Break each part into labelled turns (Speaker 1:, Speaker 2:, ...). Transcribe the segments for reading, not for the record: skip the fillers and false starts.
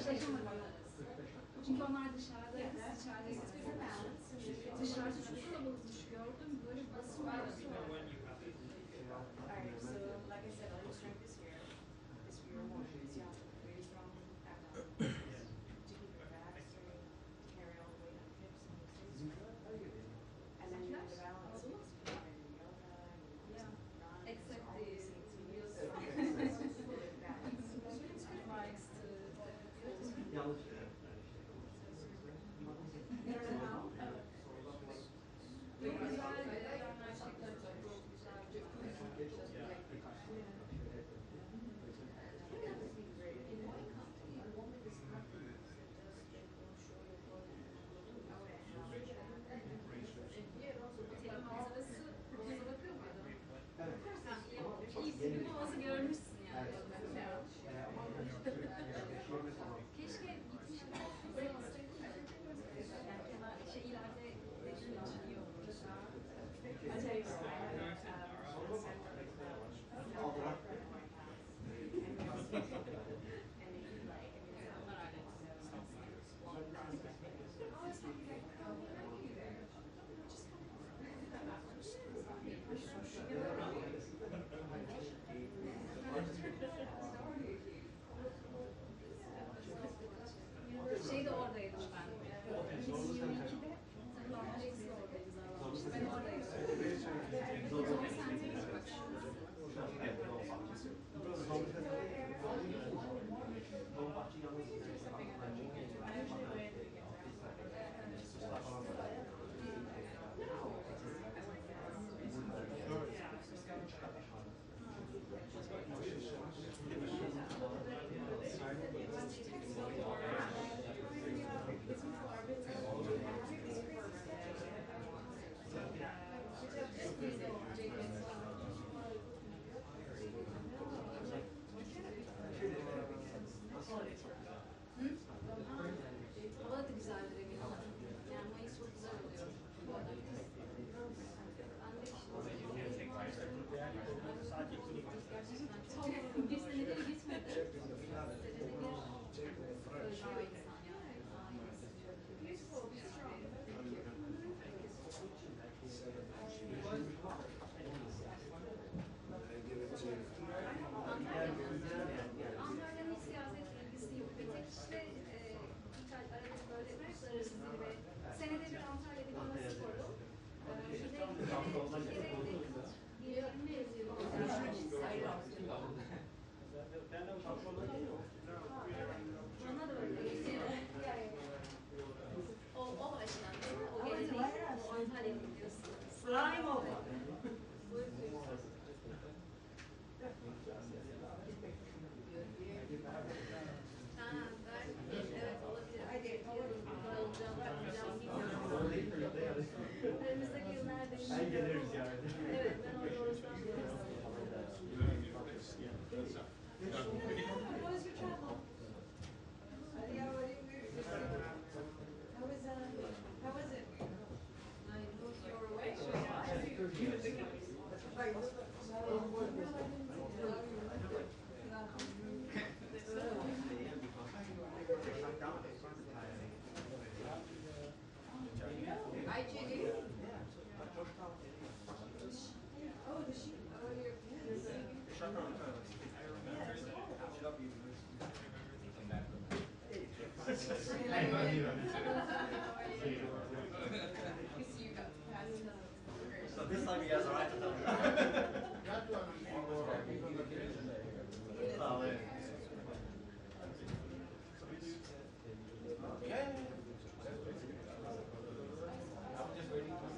Speaker 1: karşılaşamadınız. Çünkü onlar dışarıdaydı, siz içerideydiniz. Dışarıda çok kalabalıkmış, gördüm. Böyle basın arası var.
Speaker 2: Alright, so like I said, all your strength is here. Is for your emotions. You have very strong abdomen to keep your back straight, to carry all the weight on hips and knees. And then you have the balance. Yoga,
Speaker 1: Except the videos. Çok güzel gerçekten çok güzel. Senin manzarası bize bakıyor muydu? İyisi bir havası görmüşsün yani. Keşke gitmişken ileride dediğin için iyi olur.
Speaker 2: I'll tell you what, I
Speaker 1: Şeyde oradaydım ben. 2022'de Complex'de orada imzalamıştım. Ben oradaydım. O zaman sen de hava da güzeldir eminim. Yani Mayıs çok güzel oluyor. Ben de bir senedir gitmedim. Antalya'nın siyaset ilgisi yok. Bir tek işte arada böyle uluslararası zirve. Senede bir Antalya Diploması Foru. Bir 20 yazıyor. Bana da öyle geliyor. O başlandı. O geleneği, o Antalya videosu.
Speaker 2: slime over.
Speaker 1: Evet, olabilir. Hadi, önümüzdeki yıl neredeyim?
Speaker 3: Ben geliriz yani.
Speaker 1: Evet, ben orada olacağım.
Speaker 2: How was your travel? How was it?
Speaker 1: You were away?
Speaker 2: Hi, Judy. Oh, the sheep. Oh, you're
Speaker 3: So this time you guys are right to tell me. Oh, yeah. Yeah. I'm just waiting for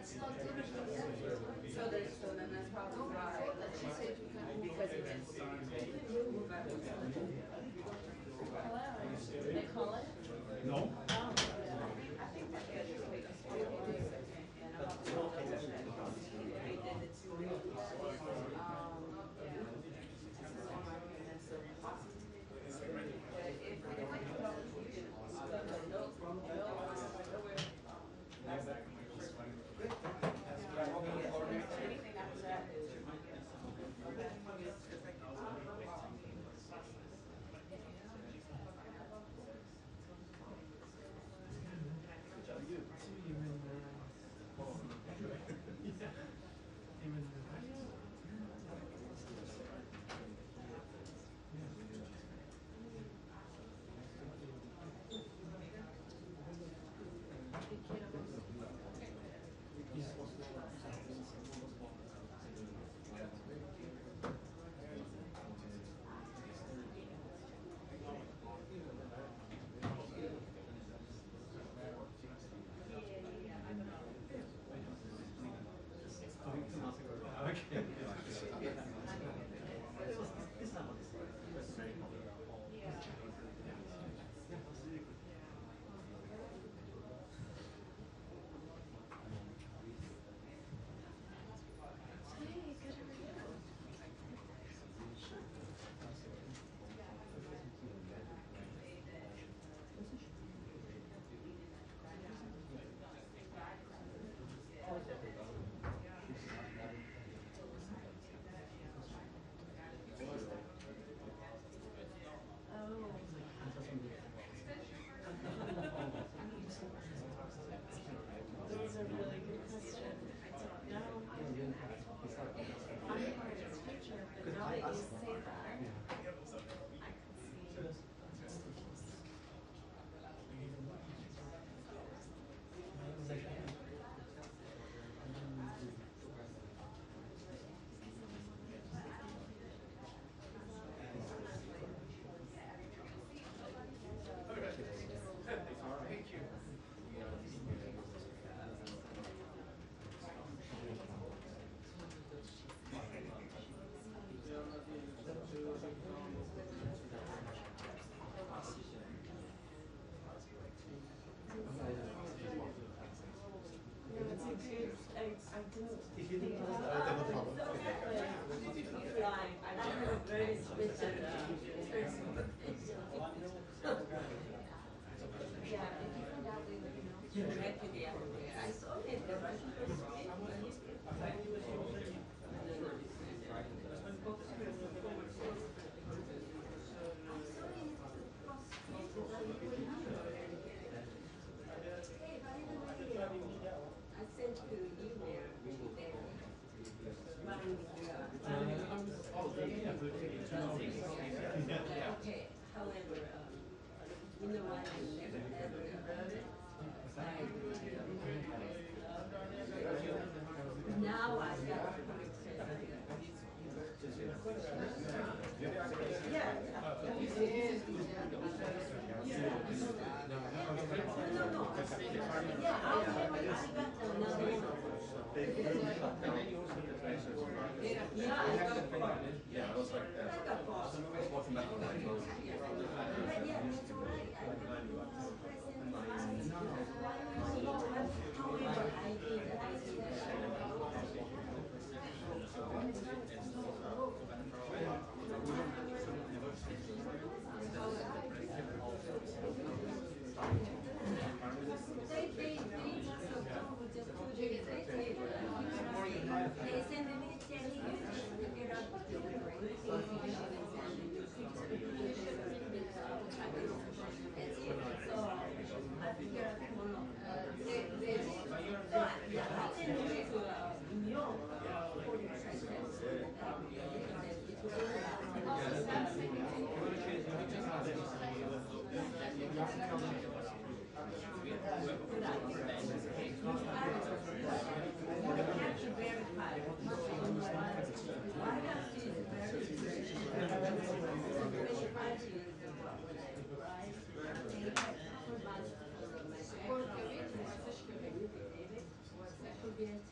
Speaker 2: So then that's probably why. Because it is.
Speaker 4: Hello. They call it?
Speaker 5: No?
Speaker 4: Oh, yeah.
Speaker 2: I think that they just make us feel good. And I'm not sure that they did it too. This is on my opinion, so possible. But if we don't know, we should anything after that is
Speaker 1: Porque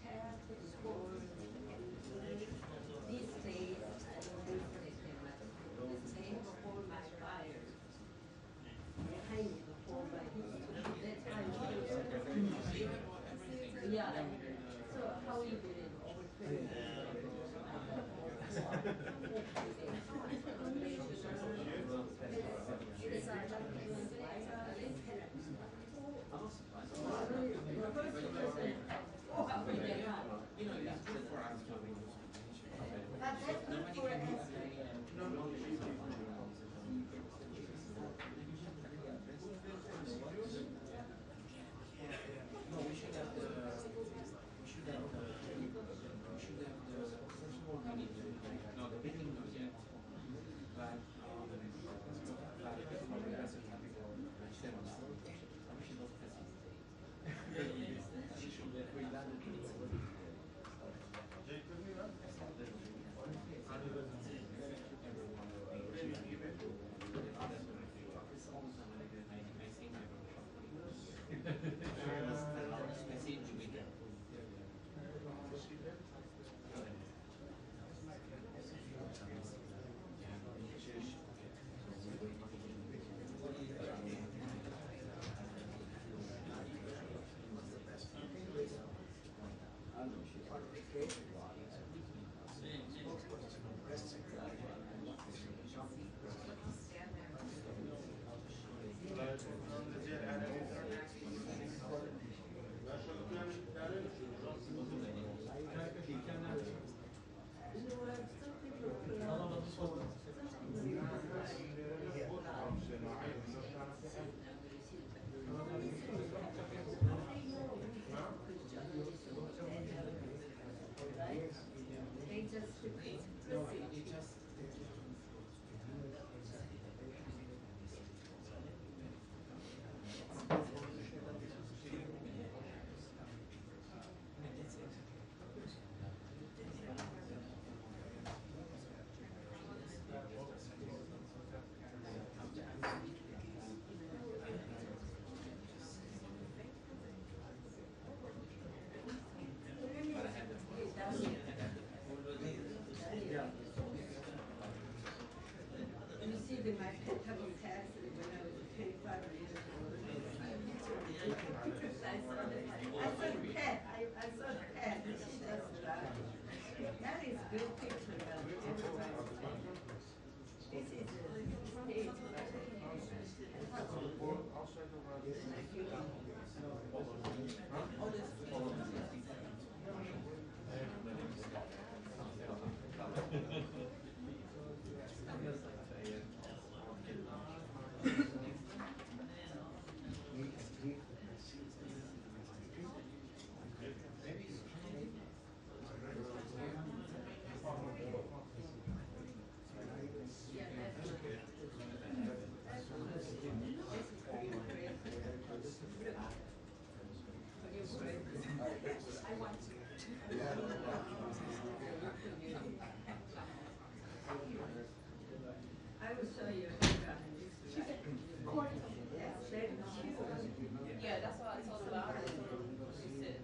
Speaker 2: Yeah, that's what I told her about. She said,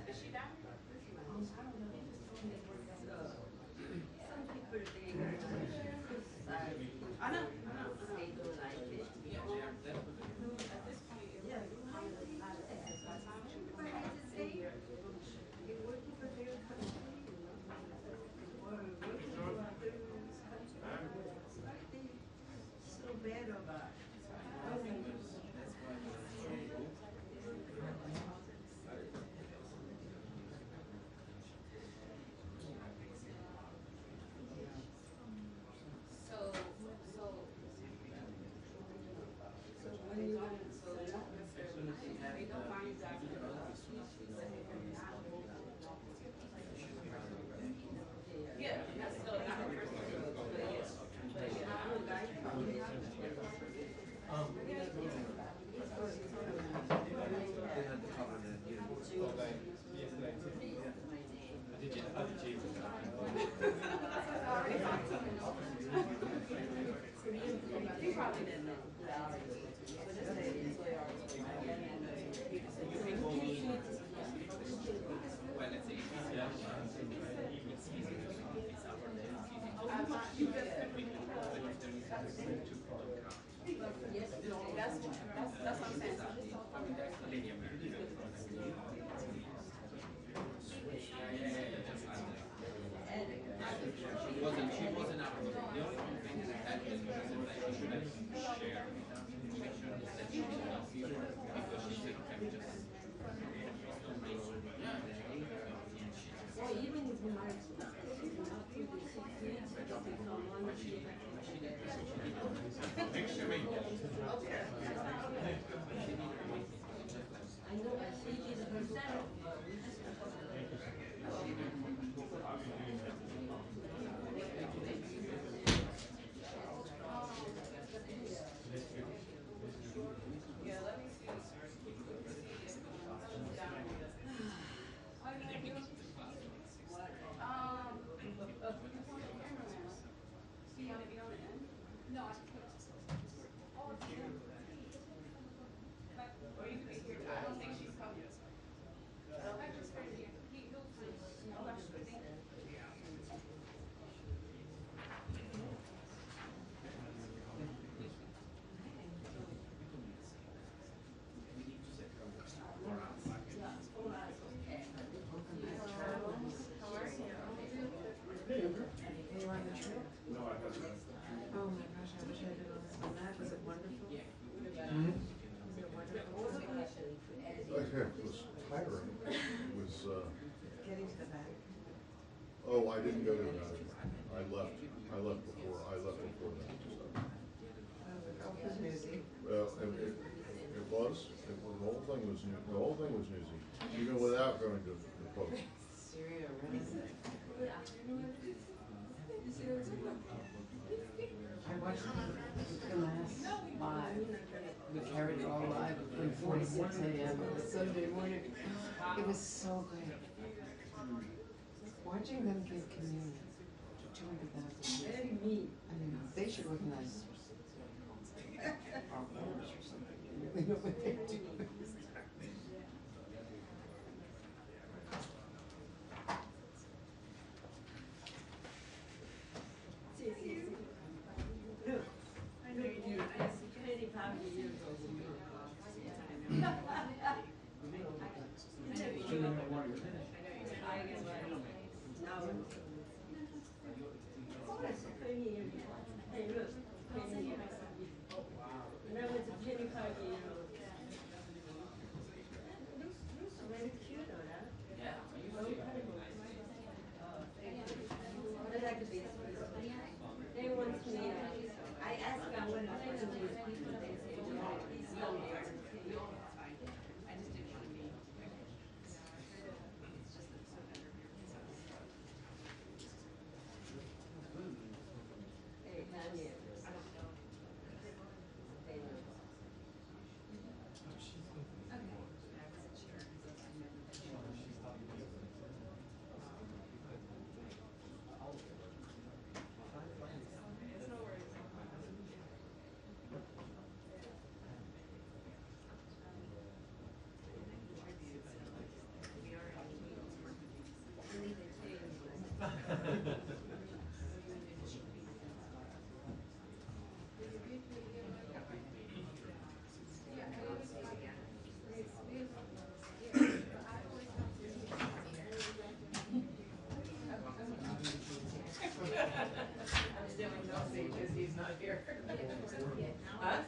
Speaker 2: is she down here? I know. Yeah, at this point, it's like, by the time she yeah, that's still not her first name, but yes. But you probably didn't know. That's what I'm saying.
Speaker 4: Wasn't cheap. It was tiring. It was,
Speaker 5: Getting to the back.
Speaker 4: oh, I didn't go to that. I left before that.
Speaker 5: Oh, it was newsy.
Speaker 4: Well, it was, the whole thing was, newsy, even without going to the post.
Speaker 5: Syria, really? I watched the last live. We carried it all live from 46 a.m. on Sunday morning. It was so good. Watching them give communion to 200,000 people. I mean, they should organize our wars or something. They know what they're doing. He's not here. Huh?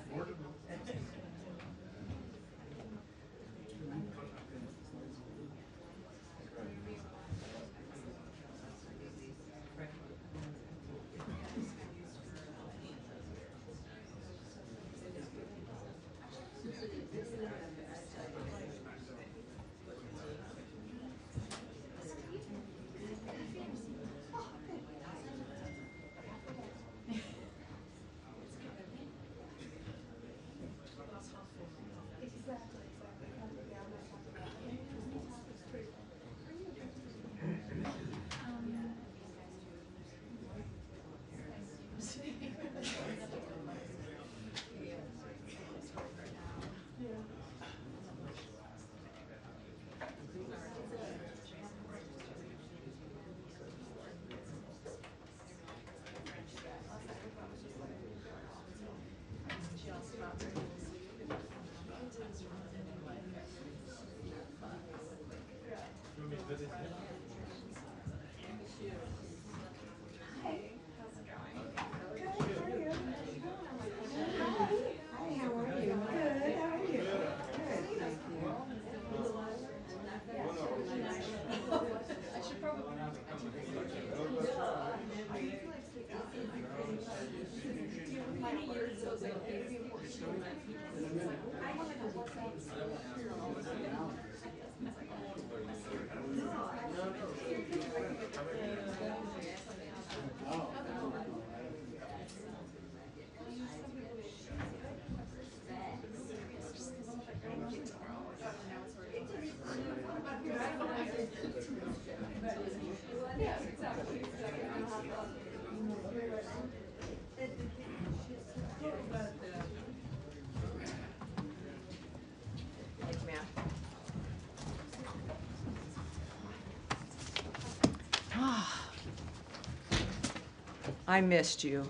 Speaker 6: I missed you.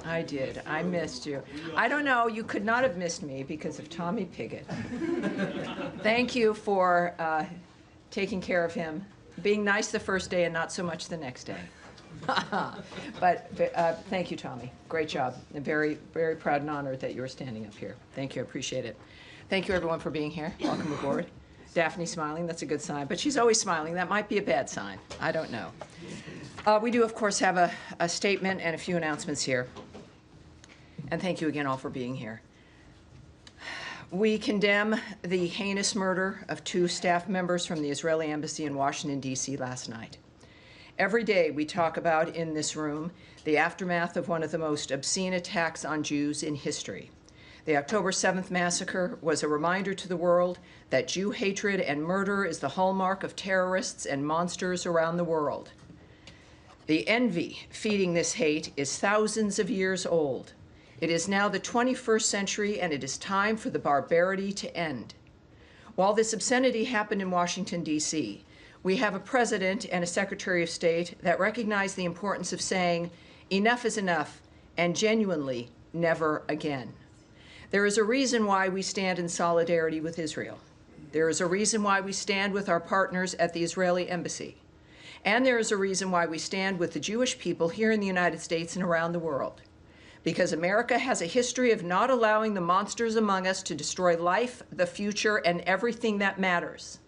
Speaker 6: I did. I missed you. I don't know. You could not have missed me because of Tommy Pigott. Thank you for taking care of him, being nice the first day and not so much the next day. But thank you, Tommy. Great job. I'm very, very proud and honored that you were standing up here. Thank you. I appreciate it. Thank you, everyone, for being here. Welcome aboard. Daphne smiling. That's a good sign. But she's always smiling. That might be a bad sign. I don't know. We do, of course, have a statement and a few announcements here. And thank you again all for being here. We condemn the heinous murder of 2 staff members from the Israeli embassy in Washington, D.C. last night. Every day we talk about in this room the aftermath of one of the most obscene attacks on Jews in history. The October 7th massacre was a reminder to the world that Jew hatred and murder is the hallmark of terrorists and monsters around the world. The envy feeding this hate is thousands of years old. It is now the 21st century, and it is time for the barbarity to end. While this obscenity happened in Washington, D.C., we have a president and a secretary of state that recognize the importance of saying, enough is enough, and genuinely, never again. There is a reason why we stand in solidarity with Israel. There is a reason why we stand with our partners at the Israeli embassy. And there is a reason why we stand with the Jewish people here in the United States and around the world. Because America has a history of not allowing the monsters among us to destroy life, the future, and everything that matters.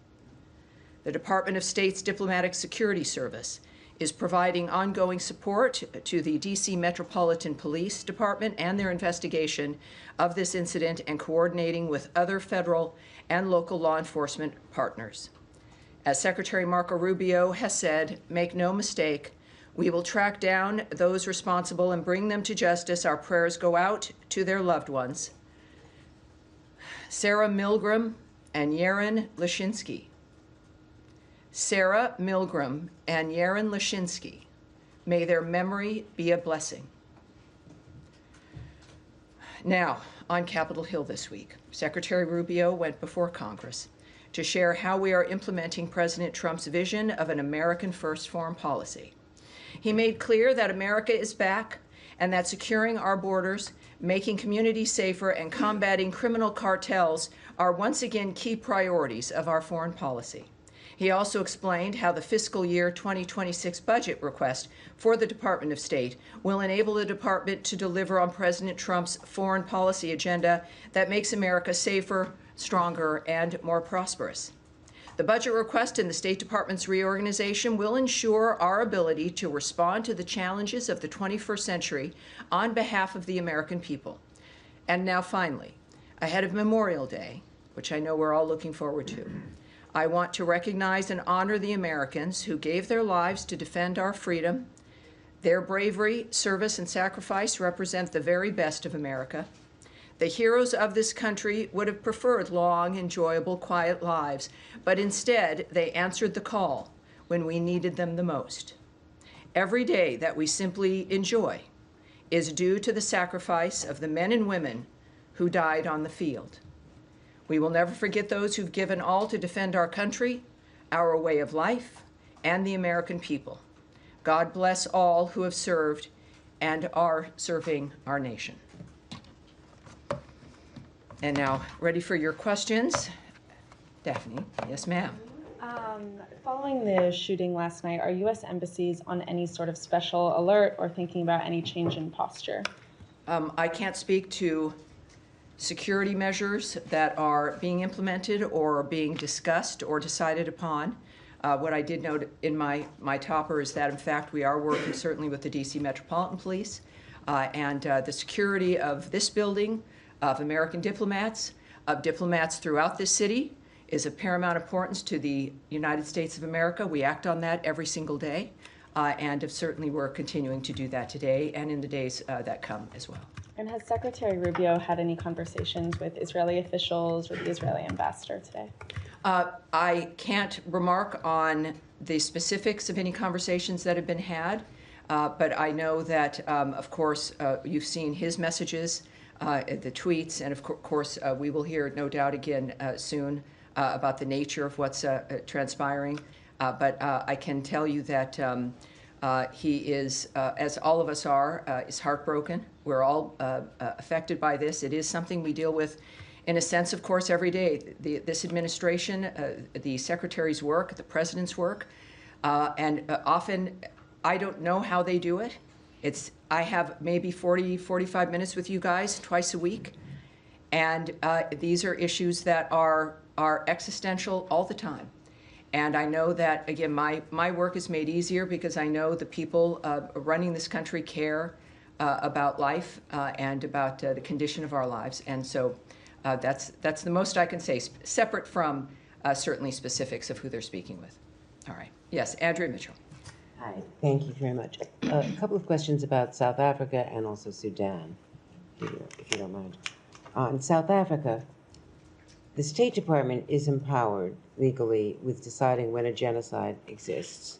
Speaker 6: The Department of State's Diplomatic Security Service is providing ongoing support to the D.C. Metropolitan Police Department and their investigation of this incident and coordinating with other federal and local law enforcement partners. As Secretary Marco Rubio has said, make no mistake, we will track down those responsible and bring them to justice. Our prayers go out to their loved ones. Sarah Milgram and Yaron Lashinsky. Sarah Milgram and Yaron Lashinsky, may their memory be a blessing. Now, on Capitol Hill this week, Secretary Rubio went before Congress to share how we are implementing President Trump's vision of an American first foreign policy. He made clear that America is back and that securing our borders, making communities safer, and combating criminal cartels are once again key priorities of our foreign policy. He also explained how the fiscal year 2026 budget request for the Department of State will enable the department to deliver on President Trump's foreign policy agenda that makes America safer, stronger, and more prosperous. The budget request in the State Department's reorganization will ensure our ability to respond to the challenges of the 21st century on behalf of the American people. And now finally, ahead of Memorial Day, which I know we're all looking forward to, I want to recognize and honor the Americans who gave their lives to defend our freedom. Their bravery, service, and sacrifice represent the very best of America. The heroes of this country would have preferred long, enjoyable, quiet lives, but instead they answered the call when we needed them the most. Every day that we simply enjoy is due to the sacrifice of the men and women who died on the field. We will never forget those who've given all to defend our country, our way of life, and the American people. God bless all who have served and are serving our nation. And now, ready for your questions? Daphne, yes, ma'am.
Speaker 7: Following the shooting last night, are U.S. embassies on any sort of special alert or thinking about any change in posture?
Speaker 6: I can't speak to security measures that are being implemented or being discussed or decided upon. What I did note in my topper is that, in fact, we are working certainly with the D.C. Metropolitan Police and the security of this building, of American diplomats, of diplomats throughout this city is of paramount importance to the United States of America. We act on that every single day, and certainly we're continuing to do that today and in the days that come as well.
Speaker 7: And has Secretary Rubio had any conversations with Israeli officials or the Israeli ambassador today?
Speaker 6: I can't remark on the specifics of any conversations that have been had, but I know that, of course, you've seen his messages, the tweets, and of course, we will hear, no doubt, again soon about the nature of what's transpiring. But I can tell you that He is, as all of us are, is heartbroken. We're all affected by this. It is something we deal with, in a sense, of course, every day. This administration, the secretary's work, the president's work, and often I don't know how they do it. I have maybe 40, 45 minutes with you guys twice a week, and these are issues that are existential all the time. And I know that, again, my work is made easier because I know the people running this country care about life and about the condition of our lives. And so that's the most I can say, separate from certainly specifics of who they're speaking with. All right. Yes, Andrea Mitchell.
Speaker 8: Hi, thank you very much. A couple of questions about South Africa and also Sudan, if you don't mind. In South Africa, the State Department is empowered legally with deciding when a genocide exists.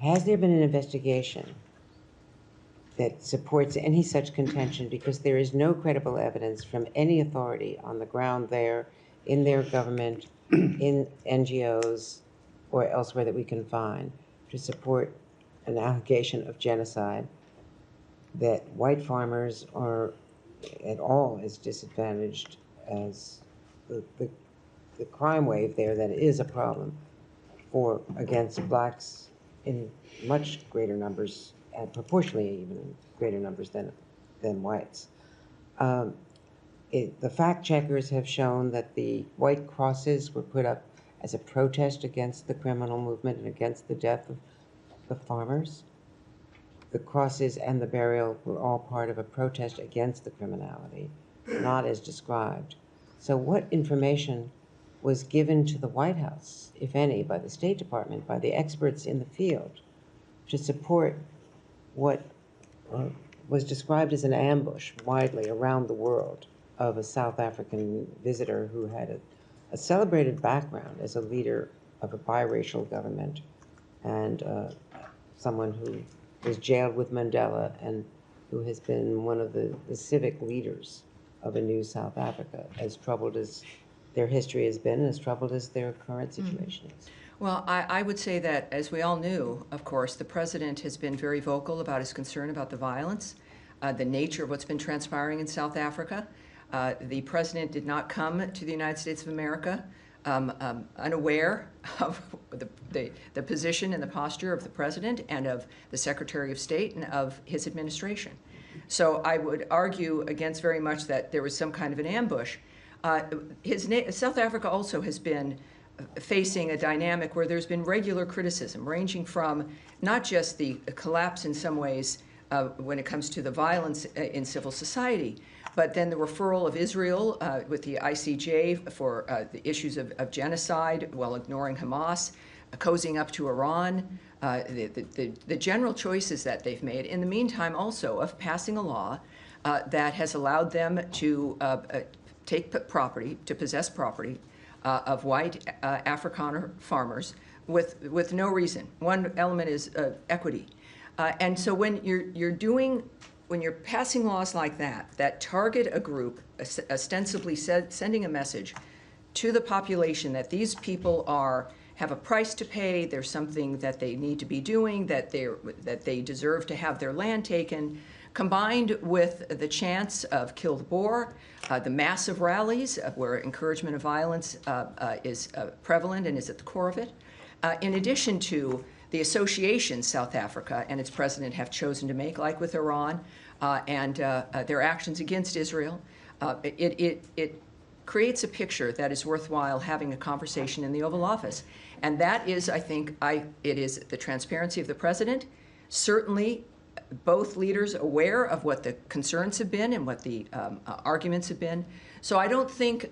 Speaker 8: Has there been an investigation that supports any such contention? Because there is no credible evidence from any authority on the ground there, in their government, in NGOs, or elsewhere that we can find to support an allegation of genocide, that white farmers are at all as disadvantaged as the crime wave there that is a problem against blacks in much greater numbers, and proportionally even greater numbers than whites. The fact checkers have shown that the white crosses were put up as a protest against the criminal movement and against the death of the farmers. The crosses and the burial were all part of a protest against the criminality, not as described. So what information was given to the White House, if any, by the State Department, by the experts in the field, to support what was described as an ambush widely around the world of a South African visitor who had a celebrated background as a leader of a biracial government and someone who was jailed with Mandela and who has been one of the civic leaders of a new South Africa, as troubled as their history has been, as troubled as their current situation is.
Speaker 6: Well, I would say that, as we all knew, of course, the president has been very vocal about his concern about the violence, the nature of what's been transpiring in South Africa. The president did not come to the United States of America unaware of the position and the posture of the president and of the Secretary of State and of his administration. So I would argue against very much that there was some kind of an ambush. South Africa also has been facing a dynamic where there's been regular criticism, ranging from not just the collapse in some ways when it comes to the violence in civil society, but then the referral of Israel with the ICJ for the issues of genocide while ignoring Hamas, cozying up to Iran, the general choices that they've made. In the meantime, also, of passing a law that has allowed them to take property, to possess property of white Afrikaner farmers with no reason. One element is equity. And so when you're passing laws like that target a group, ostensibly sending a message to the population that these people have a price to pay, there's something that they need to be doing, that they deserve to have their land taken, combined with the chance of kill the Boer, the massive rallies where encouragement of violence is prevalent and is at the core of it, in addition to the associations South Africa and its president have chosen to make, like with Iran and their actions against Israel. It creates a picture that is worthwhile having a conversation in the Oval Office. And that is, I think, it is the transparency of the president, certainly both leaders aware of what the concerns have been and what the arguments have been. So I don't think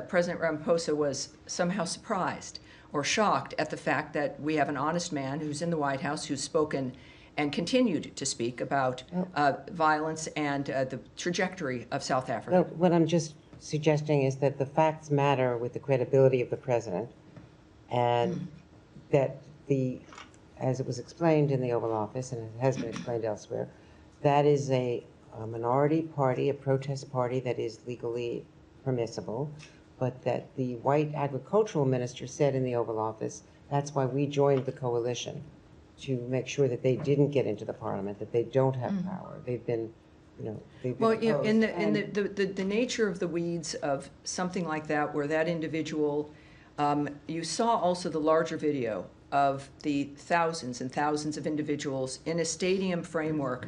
Speaker 6: President Ramaphosa was somehow surprised or shocked at the fact that we have an honest man who's in the White House who's spoken and continued to speak about violence and the trajectory of South Africa.
Speaker 8: Well, what I'm just suggesting is that the facts matter with the credibility of the president, and that as it was explained in the Oval Office, and it has been explained elsewhere, that is a minority party, a protest party that is legally permissible, but that the white agricultural minister said in the Oval Office, that's why we joined the coalition, to make sure that they didn't get into the parliament, that they don't have power. They've been, they've been
Speaker 6: Well, you know, in
Speaker 8: opposed.
Speaker 6: the nature of the weeds of something like that, where that individual, you saw also the larger video of the thousands and thousands of individuals in a stadium framework.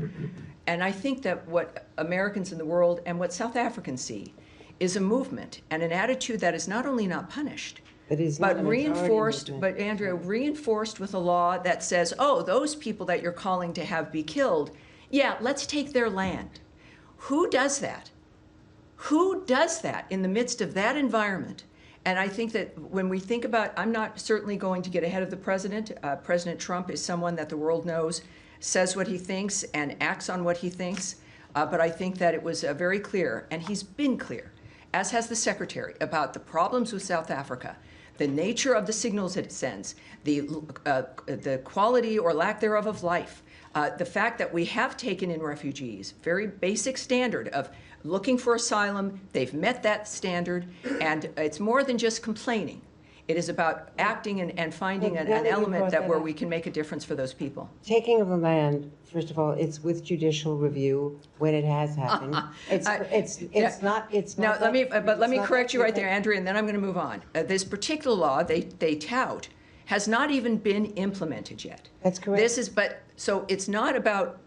Speaker 6: And I think that what Americans in the world and what South Africans see is a movement and an attitude that is not only not punished, but reinforced, but Andrea, reinforced with a law that says, oh, those people that you're calling to have be killed, yeah, let's take their land. Who does that? Who does that in the midst of that environment? And I think that when we think about, I'm not certainly going to get ahead of the president. President Trump is someone that the world knows, says what he thinks and acts on what he thinks. But I think that it was very clear, and he's been clear, as has the secretary, about the problems with South Africa, the nature of the signals it sends, the quality or lack thereof of life, the fact that we have taken in refugees, very basic standard of looking for asylum. They've met that standard, and it's more than just complaining. It is about acting and finding an element where we can make a difference for those people.
Speaker 8: Taking of the land, first of all, it's with judicial review when it has happened. It's not.
Speaker 6: Now, let me correct you right there, Andrea, and then I'm going to move on. This particular law they tout has not even been implemented yet.
Speaker 8: That's correct.
Speaker 6: So it's not about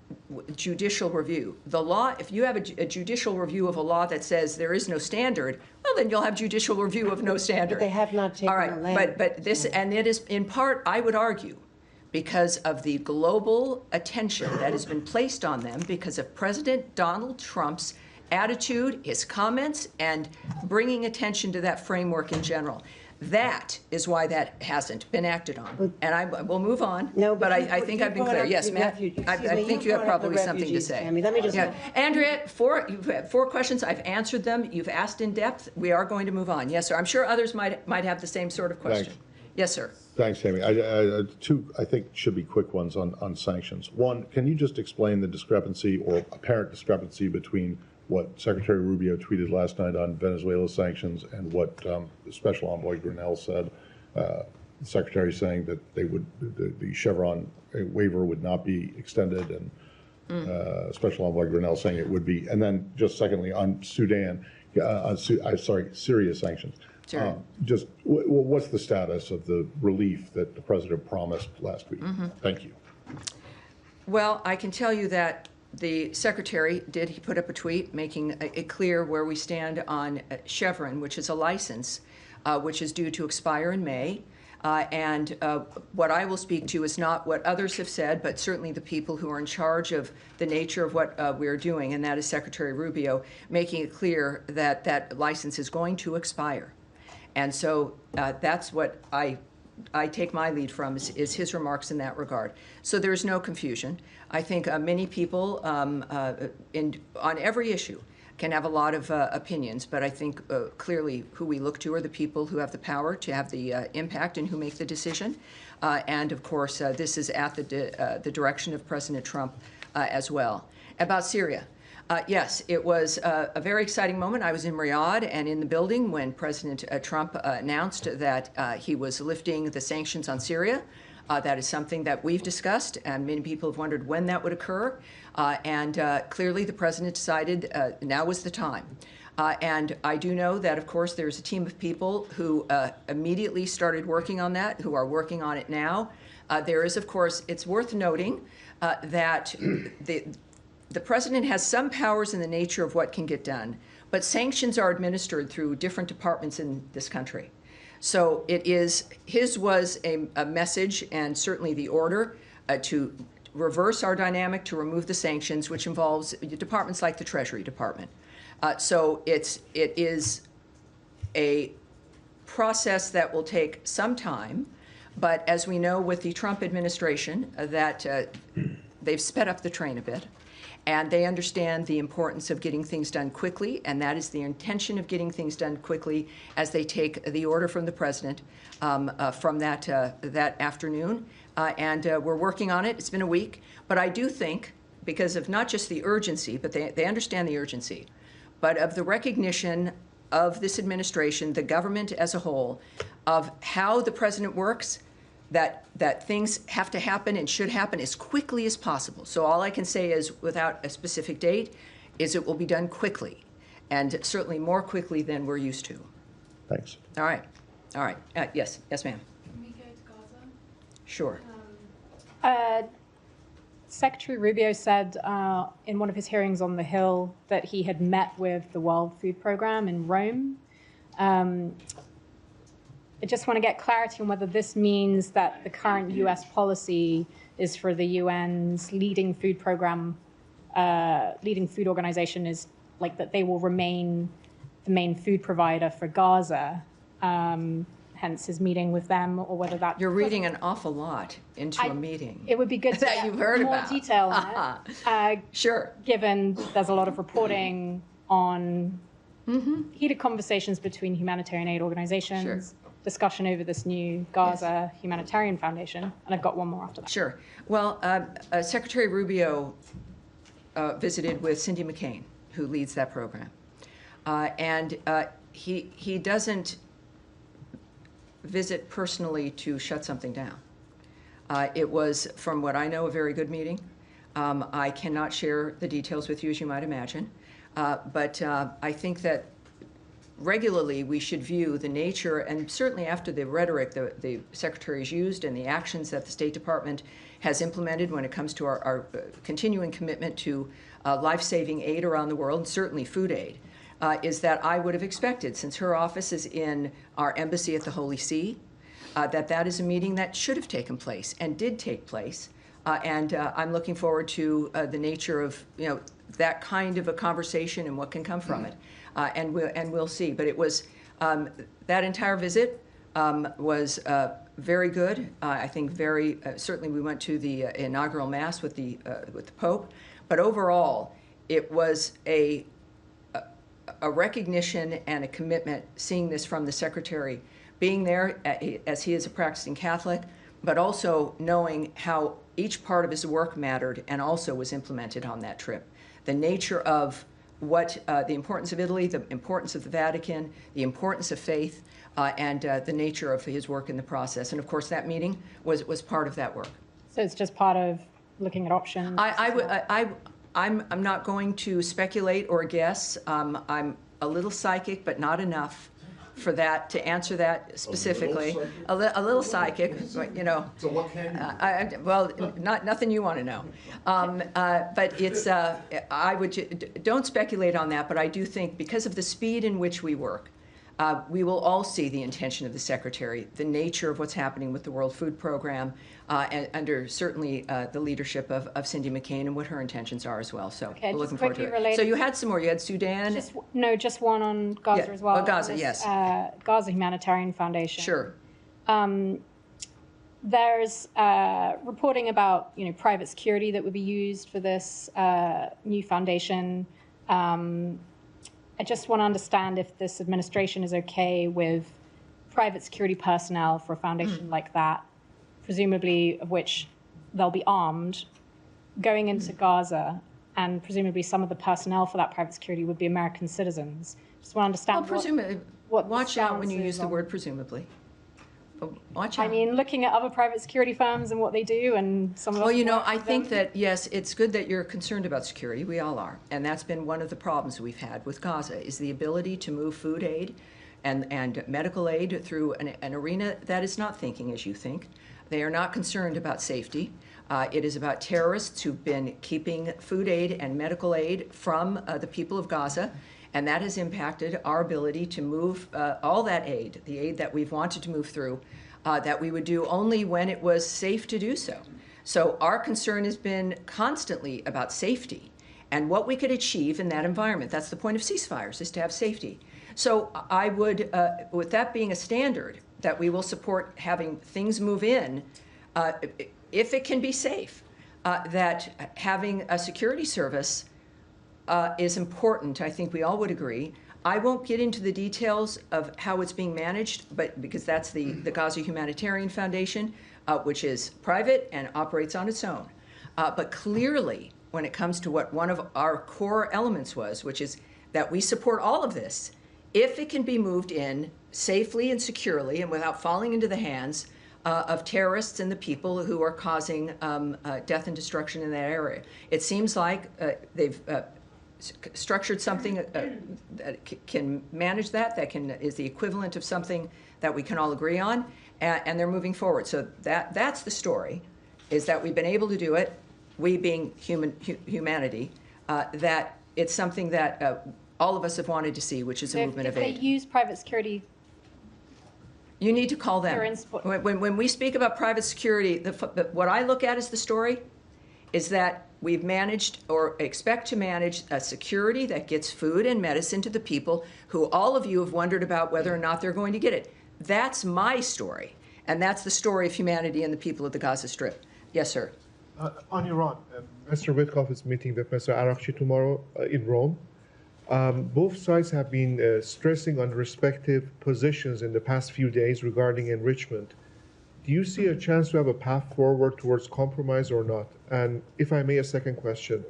Speaker 6: judicial review. The law, if you have a judicial review of a law that says there is no standard, well, then you'll have judicial review of no standard.
Speaker 8: But they have not taken the land.
Speaker 6: All right, but this, and it is in part, I would argue, because of the global attention that has been placed on them because of President Donald Trump's attitude, his comments, and bringing attention to that framework in general. That is why that hasn't been acted on. And I will move on,
Speaker 8: no,
Speaker 6: but I think I've been clear. Yes, Matt, I think you have probably something to say.
Speaker 8: Tammy, let me just
Speaker 6: Andrea, you've had 4 questions. I've answered them. You've asked in depth. We are going to move on. Yes, sir. I'm sure others might have the same sort of question.
Speaker 4: Thanks.
Speaker 6: Yes, sir.
Speaker 4: Thanks, Tammy. 2, I think, should be quick ones on sanctions. One, can you just explain the discrepancy or apparent discrepancy between what Secretary Rubio tweeted last night on Venezuela sanctions and what the Special Envoy Grinnell said? The Secretary saying that the Chevron waiver would not be extended, and Special Envoy Grinnell saying it would be. And then just secondly, on Syria sanctions.
Speaker 6: Sure.
Speaker 4: Just what's the status of the relief that the president promised last week? Thank you.
Speaker 6: Well, I can tell you that the secretary he put up a tweet making it clear where we stand on Chevron, which is a license which is due to expire in May. And what I will speak to is not what others have said, but certainly the people who are in charge of the nature of what we're doing, and that is Secretary Rubio, making it clear that that license is going to expire. And so that's what I take my lead from is his remarks in that regard. So there's no confusion. I think many people on every issue can have a lot of opinions, but I think clearly who we look to are the people who have the power to have the impact and who make the decision. And of course, this is at the direction of President Trump as well. About Syria. Yes, it was a very exciting moment. I was in Riyadh and in the building when President Trump announced that he was lifting the sanctions on Syria. That is something that we've discussed, and many people have wondered when that would occur. And clearly the president decided now was the time. And I do know that, of course, there's a team of people who immediately started working on that, who are working on it now. There is, of course, it's worth noting that the president has some powers in the nature of what can get done, but sanctions are administered through different departments in this country. So his was a message, and certainly the order to reverse our dynamic, to remove the sanctions, which involves departments like the Treasury Department. So it is a process that will take some time, but as we know with the Trump administration, that they've sped up the train a bit. And they understand the importance of getting things done quickly, and that is the intention of getting things done quickly as they take the order from the president from that afternoon. And we're working on it. It's been a week. But I do think, because of not just the urgency, but they understand the urgency, but of the recognition of this administration, the government as a whole, of how the president works, that things have to happen and should happen as quickly as possible. So all I can say is, without a specific date, is it will be done quickly, and certainly more quickly than we're used to.
Speaker 4: Thanks.
Speaker 6: All right. Yes, ma'am.
Speaker 1: Can we go to Gaza?
Speaker 6: Sure.
Speaker 9: Secretary Rubio said in one of his hearings on the Hill that he had met with the World Food Programme in Rome. I just want to get clarity on whether this means that the current U.S. policy is for the UN's leading food organization is like that they will remain the main food provider for Gaza, hence his meeting with them, or whether that...
Speaker 6: You're reading an awful lot into a meeting.
Speaker 9: It would be good to
Speaker 6: that
Speaker 9: get
Speaker 6: you've heard
Speaker 9: more
Speaker 6: about.
Speaker 9: detail on it.
Speaker 6: Sure.
Speaker 9: Given there's a lot of reporting on heated conversations between humanitarian aid organizations, discussion over this new Gaza Humanitarian Foundation, and I've got one more after that.
Speaker 6: Sure. Well, Secretary Rubio visited with Cindy McCain, who leads that program. And he doesn't visit personally to shut something down. It was, from what I know, a very good meeting. I cannot share the details with you, as you might imagine, but I think that regularly we should view the nature, and certainly after the rhetoric the Secretary's used and the actions that the State Department has implemented when it comes to our continuing commitment to life-saving aid around the world, and certainly food aid, is that I would have expected, since her office is in our embassy at the Holy See, that is a meeting that should have taken place and did take place. And I'm looking forward to the nature of that kind of a conversation and what can come from it. And we'll see. But it was that entire visit was very good. I think very certainly we went to the inaugural mass with the Pope. But overall, it was a recognition and a commitment, seeing this from the Secretary, being there as he is a practicing Catholic, but also knowing how each part of his work mattered and also was implemented on that trip. The nature of what the importance of Italy, the importance of the Vatican, the importance of faith, and the nature of his work in the process. And of course, that meeting was part of that work.
Speaker 9: So it's just part of looking at options?
Speaker 6: I'm not going to speculate or guess. I'm a little psychic, but not enough for that to answer that specifically. A little psychic, but,
Speaker 4: So what can you?
Speaker 6: well, nothing you want to know. But it's don't speculate on that. But I do think because of the speed in which we work, we will all see the intention of the Secretary, the nature of what's happening with the World Food Program, and under certainly the leadership of Cindy McCain and what her intentions are as well. So
Speaker 9: okay,
Speaker 6: we're looking forward to it.
Speaker 9: Related,
Speaker 6: so you had some more. You had Sudan.
Speaker 9: Just one on Gaza as well.
Speaker 6: Well, Gaza, yes.
Speaker 9: Gaza Humanitarian Foundation.
Speaker 6: Sure.
Speaker 9: There's reporting about private security that would be used for this new foundation. I just want to understand if this administration is okay with private security personnel for a foundation like that, presumably of which they'll be armed, going into Gaza, and presumably some of the personnel for that private security would be American citizens. Just want to understand.
Speaker 6: Well, presumably, watch out when you use the word presumably. Watch out.
Speaker 9: I mean, looking at other private security firms and what they do, and some of us.
Speaker 6: Well, I think that, yes, it's good that you're concerned about security. We all are. And that's been one of the problems we've had with Gaza, is the ability to move food aid and medical aid through an arena that is not thinking as you think. They are not concerned about safety. It is about terrorists who've been keeping food aid and medical aid from the people of Gaza. And that has impacted our ability to move all that aid, the aid that we've wanted to move through, that we would do only when it was safe to do so. So our concern has been constantly about safety and what we could achieve in that environment. That's the point of ceasefires, is to have safety. So I would, with that being a standard, that we will support having things move in if it can be safe, that having a security service is important. I think we all would agree. I won't get into the details of how it's being managed, but because that's the Gaza Humanitarian Foundation, which is private and operates on its own. But clearly, when it comes to what one of our core elements was, which is that we support all of this, if it can be moved in safely and securely and without falling into the hands of terrorists and the people who are causing death and destruction in that area. It seems like they've structured something that can manage that is the equivalent of something that we can all agree on, and they're moving forward. So that's the story, is that we've been able to do it, we being humanity, that it's something that all of us have wanted to see, which is a movement of aid.
Speaker 9: If they use private security,
Speaker 6: you need to call them. When we speak about private security, what I look at as the story is that we've managed or expect to manage a security that gets food and medicine to the people who all of you have wondered about whether or not they're going to get it. That's my story, and that's the story of humanity and the people of the Gaza Strip. Yes, sir.
Speaker 10: On Iran, Mr. Witkoff is meeting with Mr. Arakchi tomorrow in Rome. Both sides have been stressing on respective positions in the past few days regarding enrichment. Do you see a chance to have a path forward towards compromise or not? And if I may, a second question.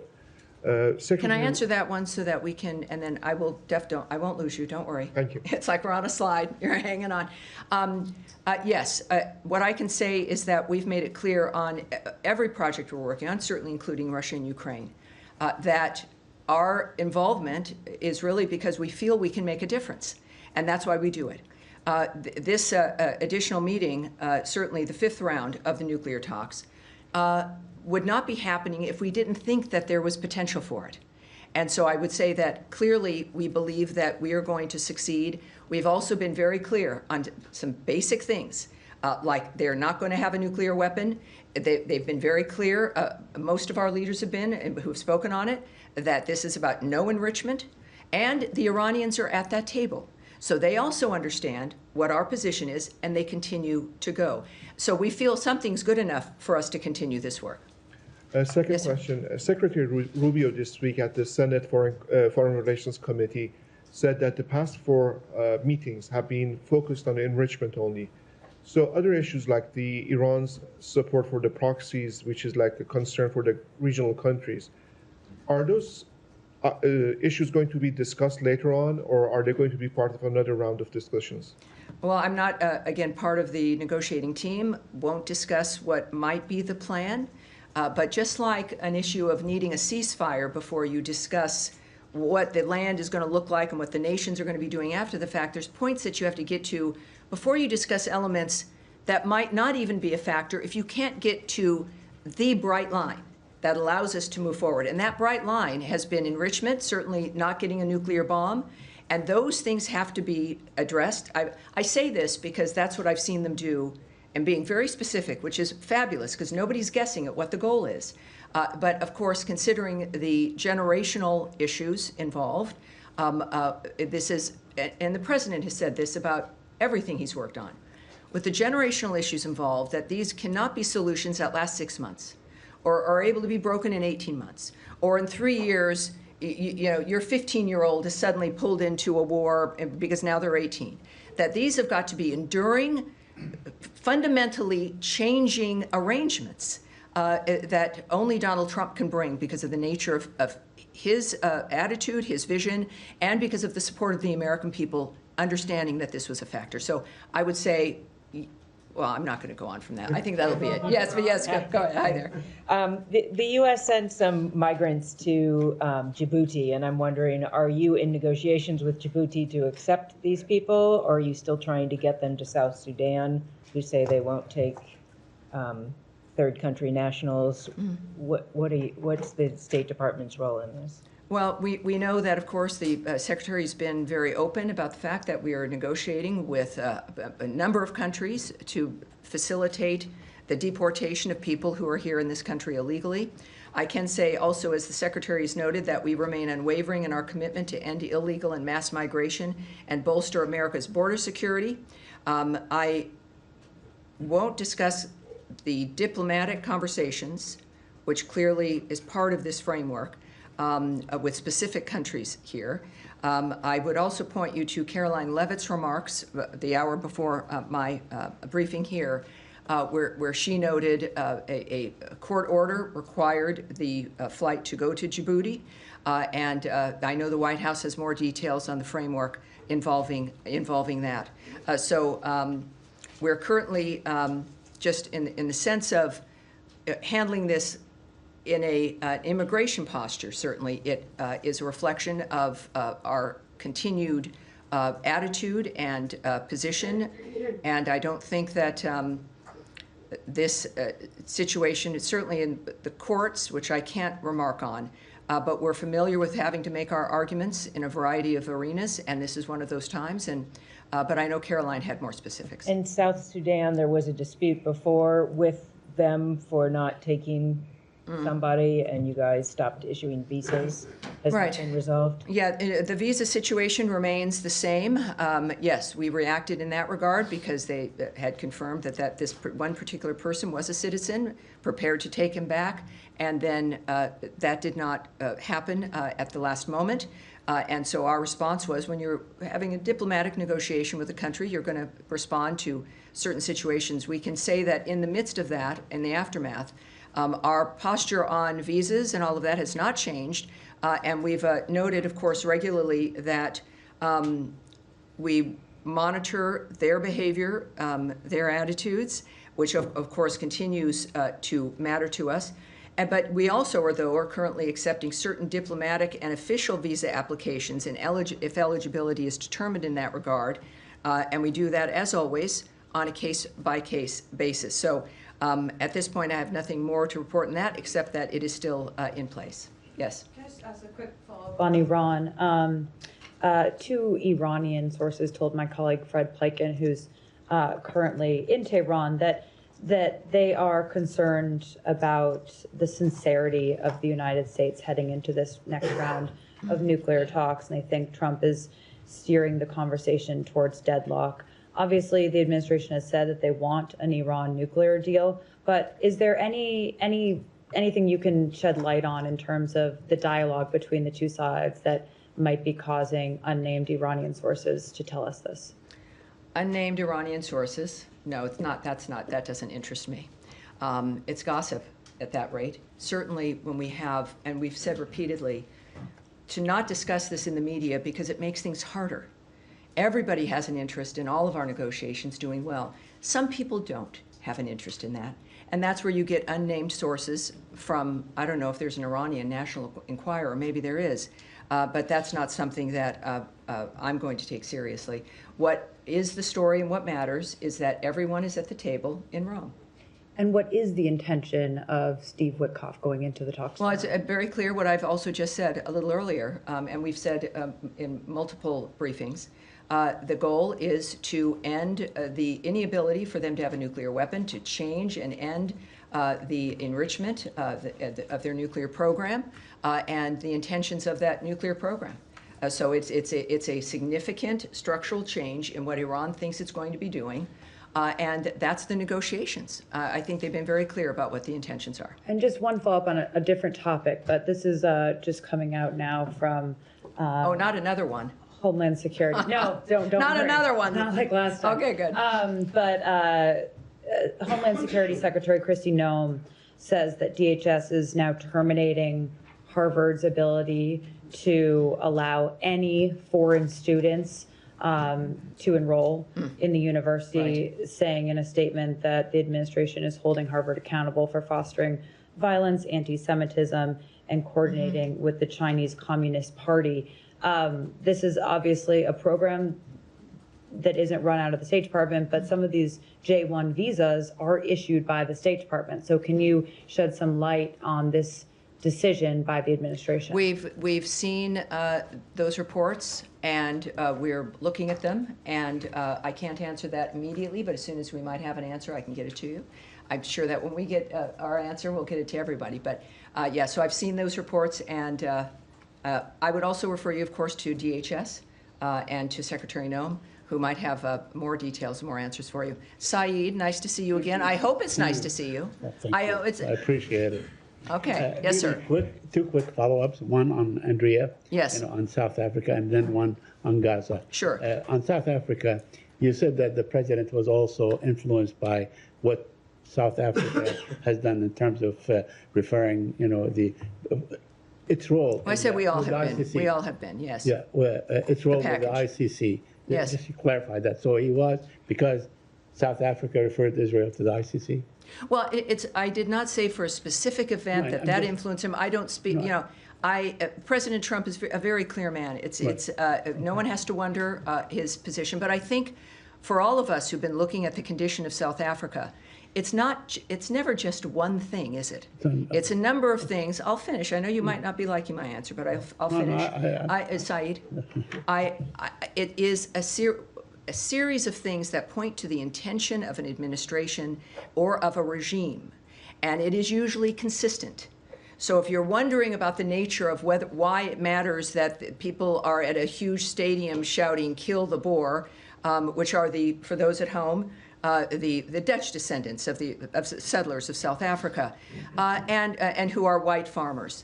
Speaker 6: Can I answer that one so that we can, and then I won't lose you, don't worry.
Speaker 10: Thank you.
Speaker 6: It's like we're on a slide, you're hanging on. Yes, what I can say is that we've made it clear on every project we're working on, certainly including Russia and Ukraine, that our involvement is really because we feel we can make a difference, and that's why we do it. This additional meeting, certainly the 5th round of the nuclear talks, would not be happening if we didn't think that there was potential for it. And so I would say that clearly we believe that we are going to succeed. We've also been very clear on some basic things, like they're not going to have a nuclear weapon. They've been very clear, most of our leaders have been, who have spoken on it, that this is about no enrichment, and the Iranians are at that table. So they also understand what our position is, and they continue to go. So we feel something's good enough for us to continue this work.
Speaker 10: Second
Speaker 6: Yes,
Speaker 10: question. Secretary Rubio this week at the Senate Foreign Relations Committee said that the past 4 meetings have been focused on enrichment only. So other issues like the Iran's support for the proxies, which is like a concern for the regional countries, are those issues going to be discussed later on, or are they going to be part of another round of discussions?
Speaker 6: Well, I'm not, again, part of the negotiating team, won't discuss what might be the plan. But just like an issue of needing a ceasefire before you discuss what the land is going to look like and what the nations are going to be doing after the fact, there's points that you have to get to before you discuss elements that might not even be a factor if you can't get to the bright line that allows us to move forward. And that bright line has been enrichment, certainly not getting a nuclear bomb, and those things have to be addressed. I say this because that's what I've seen them do, and being very specific, which is fabulous because nobody's guessing at what the goal is. But of course, considering the generational issues involved, this is, and the president has said this about everything he's worked on, with the generational issues involved, that these cannot be solutions that last 6 months or are able to be broken in 18 months, or in 3 years, you know, your 15-year-old is suddenly pulled into a war because now they're 18. That these have got to be enduring, fundamentally changing arrangements that only Donald Trump can bring because of the nature of his attitude, his vision, and because of the support of the American people understanding that this was a factor. So I would say, well, I'm not going to go on from that. I think that'll be it. Yes, but yes, go ahead. Hi there.
Speaker 11: The U.S. sent some migrants to Djibouti, and I'm wondering, are you in negotiations with Djibouti to accept these people, or are you still trying to get them to South Sudan, who say they won't take third country nationals? What's the State Department's role in this?
Speaker 6: Well, we know that, of course, the Secretary's been very open about the fact that we are negotiating with a number of countries to facilitate the deportation of people who are here in this country illegally. I can say also, as the Secretary has noted, that we remain unwavering in our commitment to end illegal and mass migration and bolster America's border security. I won't discuss the diplomatic conversations, which clearly is part of this framework, with specific countries here. I would also point you to Caroline Levitt's remarks the hour before my briefing here, where she noted a court order required the flight to go to Djibouti, and I know the White House has more details on the framework involving that. So we're currently just in the sense of handling this in an immigration posture, certainly it is a reflection of our continued attitude and position, and I don't think that this situation is certainly in the courts, which I can't remark on, but we're familiar with having to make our arguments in a variety of arenas, and this is one of those times. And but I know Caroline had more specifics.
Speaker 11: In South Sudan, there was a dispute before with them for not taking somebody, and you guys stopped issuing visas. Has that been resolved?
Speaker 6: Yeah, the visa situation remains the same. Yes, we reacted in that regard because they had confirmed that this one particular person was a citizen, prepared to take him back, and then that did not happen at the last moment. And so our response was, when you're having a diplomatic negotiation with a country, you're going to respond to certain situations. We can say that in the midst of that, in the aftermath, our posture on visas and all of that has not changed. And we've noted, of course, regularly that we monitor their behavior, their attitudes, which of course continues to matter to us. But we also are currently accepting certain diplomatic and official visa applications if eligibility is determined in that regard. And we do that, as always, on a case-by-case basis. So at this point, I have nothing more to report on that, except that it is still in place. Yes?
Speaker 2: Can I just ask a quick follow-up?
Speaker 7: On Iran. Two Iranian sources told my colleague Fred Pleiken, who's currently in Tehran, that they are concerned about the sincerity of the United States heading into this next round of nuclear talks, and they think Trump is steering the conversation towards deadlock. Obviously, the administration has said that they want an Iran nuclear deal, but is there anything you can shed light on in terms of the dialogue between the two sides that might be causing unnamed Iranian sources to tell us this?
Speaker 6: Unnamed Iranian sources? No, it's not. That doesn't interest me. It's gossip at that rate. Certainly when we have, and we've said repeatedly, to not discuss this in the media because it makes things harder. Everybody has an interest in all of our negotiations doing well. Some people don't have an interest in that. And that's where you get unnamed sources from, I don't know if there's an Iranian National Enquirer, maybe there is, but that's not something that I'm going to take seriously. What is the story and what matters is that everyone is at the table in Rome.
Speaker 7: And what is the intention of Steve Witkoff going into the talks?
Speaker 6: Well, it's very clear what I've also just said a little earlier, and we've said in multiple briefings. The goal is to end the inability for them to have a nuclear weapon, to change and end the enrichment of their nuclear program and the intentions of that nuclear program. So it's a significant structural change in what Iran thinks it's going to be doing, and that's the negotiations. I think they've been very clear about what the intentions are.
Speaker 7: And just one follow-up on a different topic, but this is just coming out now from...
Speaker 6: oh, not another one.
Speaker 7: Homeland Security. No, don't
Speaker 6: Not
Speaker 7: worry.
Speaker 6: another one.
Speaker 7: Not like last time.
Speaker 6: Okay, good.
Speaker 7: But Homeland Security Secretary Kristi Noem says that DHS is now terminating Harvard's ability to allow any foreign students to enroll in the university, saying in a statement that the administration is holding Harvard accountable for fostering violence, anti-Semitism, and coordinating with the Chinese Communist Party. This is obviously a program that isn't run out of the State Department, but some of these J-1 visas are issued by the State Department. So can you shed some light on this decision by the administration?
Speaker 6: We've seen those reports, and we're looking at them, and I can't answer that immediately, but as soon as we might have an answer, I can get it to you. I'm sure that when we get our answer, we'll get it to everybody. But yeah, so I've seen those reports, and I would also refer you, of course, to DHS and to Secretary Noem, who might have more details, more answers for you. Saeed, nice to see you again. I hope it's nice to see you.
Speaker 12: Thank you. I appreciate it.
Speaker 6: Okay. Yes, sir.
Speaker 12: Two quick follow-ups. One on Andrea.
Speaker 6: Yes.
Speaker 12: On South Africa, and then one on Gaza.
Speaker 6: Sure.
Speaker 12: On South Africa, you said that the president was also influenced by what South Africa has done in terms of referring, its role.
Speaker 6: Well, I said we all have been. We all have been. Yes.
Speaker 12: Yeah. Well, its role with the ICC.
Speaker 6: Yes.
Speaker 12: Just to clarify that. So he was, because South Africa referred Israel to the ICC?
Speaker 6: Well, I did not say for a specific event
Speaker 12: Right,
Speaker 6: that influenced him. I don't speak, you know, President Trump is a very clear man. No one has to wonder his position. But I think for all of us who've been looking at the condition of South Africa, it's never just one thing, is it? It's a number of things. I'll finish. I know you might not be liking my answer, but I'll finish. Saeed, it is a series of things that point to the intention of an administration or of a regime, and it is usually consistent. So if you're wondering about the nature of why it matters that people are at a huge stadium shouting "Kill the Boer," which are for those at home, the Dutch descendants of settlers of South Africa, and who are white farmers,